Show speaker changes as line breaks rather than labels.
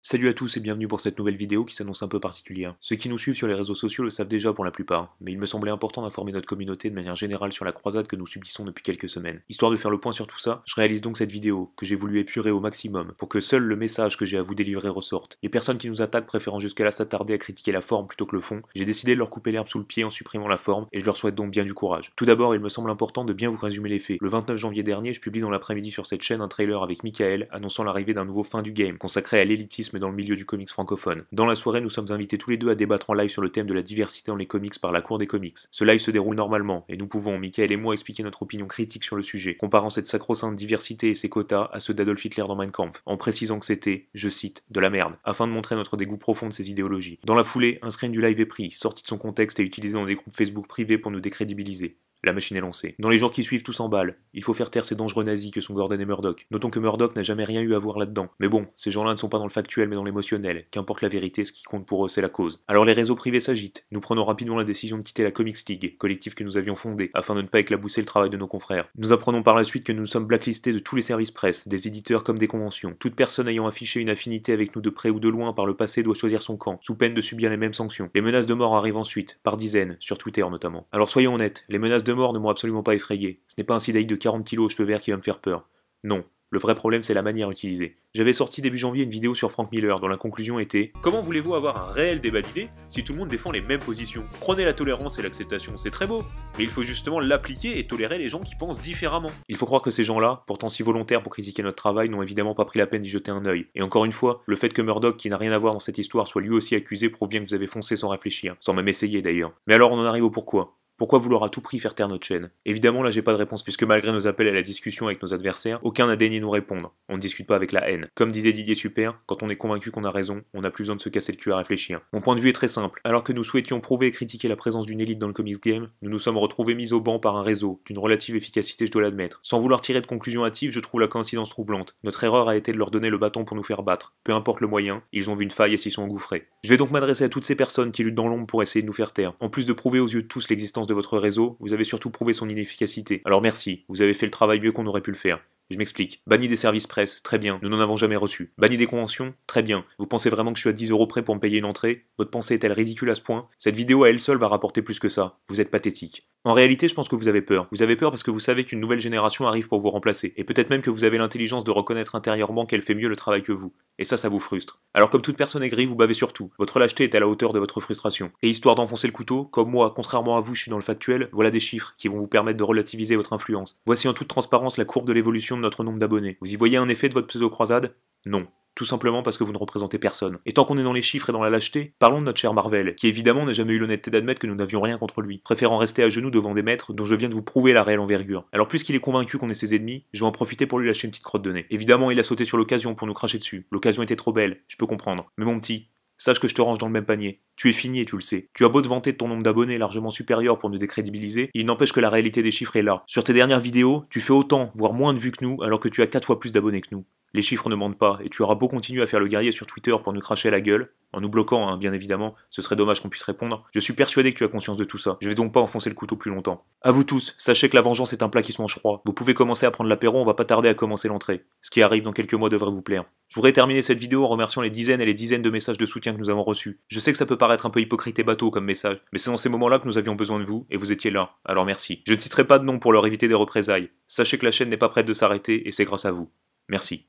Salut à tous et bienvenue pour cette nouvelle vidéo qui s'annonce un peu particulière. Ceux qui nous suivent sur les réseaux sociaux le savent déjà pour la plupart, mais il me semblait important d'informer notre communauté de manière générale sur la croisade que nous subissons depuis quelques semaines. Histoire de faire le point sur tout ça, je réalise donc cette vidéo, que j'ai voulu épurer au maximum, pour que seul le message que j'ai à vous délivrer ressorte. Les personnes qui nous attaquent préférant jusque-là s'attarder à critiquer la forme plutôt que le fond, j'ai décidé de leur couper l'herbe sous le pied en supprimant la forme, et je leur souhaite donc bien du courage. Tout d'abord, il me semble important de bien vous résumer les faits. Le 29 janvier dernier, je publie dans l'après-midi sur cette chaîne un trailer avec Michael annonçant l'arrivée d'un nouveau fin du game, consacré à l'élitisme dans le milieu du comics francophone. Dans la soirée, nous sommes invités tous les deux à débattre en live sur le thème de la diversité dans les comics par la Cour des comics. Ce live se déroule normalement, et nous pouvons, Michael et moi, expliquer notre opinion critique sur le sujet, comparant cette sacro-sainte diversité et ses quotas à ceux d'Adolf Hitler dans Mein Kampf, en précisant que c'était, je cite, de la merde, afin de montrer notre dégoût profond de ces idéologies. Dans la foulée, un screen du live est pris, sorti de son contexte et utilisé dans des groupes Facebook privés pour nous décrédibiliser. La machine est lancée. Dans les jours qui suivent, tout s'emballe. Il faut faire taire ces dangereux nazis que sont Gordon et Murdoch. Notons que Murdoch n'a jamais rien eu à voir là-dedans. Mais bon, ces gens-là ne sont pas dans le factuel mais dans l'émotionnel. Qu'importe la vérité, ce qui compte pour eux, c'est la cause. Alors les réseaux privés s'agitent. Nous prenons rapidement la décision de quitter la Comics League, collectif que nous avions fondé, afin de ne pas éclabousser le travail de nos confrères. Nous apprenons par la suite que nous sommes blacklistés de tous les services presse, des éditeurs comme des conventions. Toute personne ayant affiché une affinité avec nous de près ou de loin par le passé doit choisir son camp, sous peine de subir les mêmes sanctions. Les menaces de mort arrivent ensuite, par dizaines, sur Twitter notamment. Alors soyons honnêtes, les menaces de mort ne m'ont absolument pas effrayé. Ce n'est pas un sidaï de 40 kilos aux cheveux verts qui va me faire peur. Non. Le vrai problème, c'est la manière utilisée. J'avais sorti début janvier une vidéo sur Frank Miller dont la conclusion était « Comment voulez-vous avoir un réel débat d'idées si tout le monde défend les mêmes positions? Prenez la tolérance et l'acceptation, c'est très beau, mais il faut justement l'appliquer et tolérer les gens qui pensent différemment. » Il faut croire que ces gens-là, pourtant si volontaires pour critiquer notre travail, n'ont évidemment pas pris la peine d'y jeter un œil. Et encore une fois, le fait que Murdoch, qui n'a rien à voir dans cette histoire, soit lui aussi accusé prouve bien que vous avez foncé sans réfléchir, sans même essayer d'ailleurs. Mais alors on en arrive au pourquoi. Pourquoi vouloir à tout prix faire taire notre chaîne? Évidemment, là j'ai pas de réponse puisque malgré nos appels à la discussion avec nos adversaires, aucun n'a daigné nous répondre. On ne discute pas avec la haine. Comme disait Didier Super, quand on est convaincu qu'on a raison, on n'a plus besoin de se casser le cul à réfléchir. Mon point de vue est très simple. Alors que nous souhaitions prouver et critiquer la présence d'une élite dans le comics game, nous nous sommes retrouvés mis au banc par un réseau, d'une relative efficacité je dois l'admettre. Sans vouloir tirer de conclusion hâtive, je trouve la coïncidence troublante. Notre erreur a été de leur donner le bâton pour nous faire battre. Peu importe le moyen, ils ont vu une faille et s'y sont engouffrés. Je vais donc m'adresser à toutes ces personnes qui luttent dans l'ombre pour essayer de nous faire taire. En plus de prouver aux yeux de tous l'existence de votre réseau, vous avez surtout prouvé son inefficacité. Alors merci, vous avez fait le travail mieux qu'on aurait pu le faire. Je m'explique. Banni des services presse, très bien, nous n'en avons jamais reçu. Banni des conventions, très bien. Vous pensez vraiment que je suis à 10 € près pour me payer une entrée? Votre pensée est-elle ridicule à ce point? Cette vidéo à elle seule va rapporter plus que ça. Vous êtes pathétique. En réalité, je pense que vous avez peur. Vous avez peur parce que vous savez qu'une nouvelle génération arrive pour vous remplacer. Et peut-être même que vous avez l'intelligence de reconnaître intérieurement qu'elle fait mieux le travail que vous. Et ça vous frustre. Alors comme toute personne aigrie, vous bavez sur tout. Votre lâcheté est à la hauteur de votre frustration. Et histoire d'enfoncer le couteau, comme moi, contrairement à vous, je suis dans le factuel, voilà des chiffres qui vont vous permettre de relativiser votre influence. Voici en toute transparence la courbe de l'évolution de notre nombre d'abonnés. Vous y voyez un effet de votre pseudo-croisade? Non. Tout simplement parce que vous ne représentez personne. Et tant qu'on est dans les chiffres et dans la lâcheté, parlons de notre cher Marvel, qui évidemment n'a jamais eu l'honnêteté d'admettre que nous n'avions rien contre lui, préférant rester à genoux devant des maîtres dont je viens de vous prouver la réelle envergure. Alors puisqu'il est convaincu qu'on est ses ennemis, je vais en profiter pour lui lâcher une petite crotte de nez. Évidemment, il a sauté sur l'occasion pour nous cracher dessus. L'occasion était trop belle, je peux comprendre. Mais mon petit, sache que je te range dans le même panier. Tu es fini et tu le sais. Tu as beau te vanter de ton nombre d'abonnés largement supérieur pour nous décrédibiliser, il n'empêche que la réalité des chiffres est là. Sur tes dernières vidéos, tu fais autant, voire moins de vues que nous, alors que tu as 4 fois plus d'abonnés que nous. Les chiffres ne mentent pas, et tu auras beau continuer à faire le guerrier sur Twitter pour nous cracher à la gueule, en nous bloquant, hein, bien évidemment, ce serait dommage qu'on puisse répondre, je suis persuadé que tu as conscience de tout ça. Je vais donc pas enfoncer le couteau plus longtemps. À vous tous, sachez que la vengeance est un plat qui se mange froid. Vous pouvez commencer à prendre l'apéro, on va pas tarder à commencer l'entrée. Ce qui arrive dans quelques mois devrait vous plaire. Je voudrais terminer cette vidéo en remerciant les dizaines et les dizaines de messages de soutien que nous avons reçus. Je sais que ça peut paraître un peu hypocrite et bateau comme message, mais c'est dans ces moments-là que nous avions besoin de vous, et vous étiez là. Alors merci. Je ne citerai pas de nom pour leur éviter des représailles. Sachez que la chaîne n'est pas prête de s'arrêter, et c'est grâce à vous. Merci.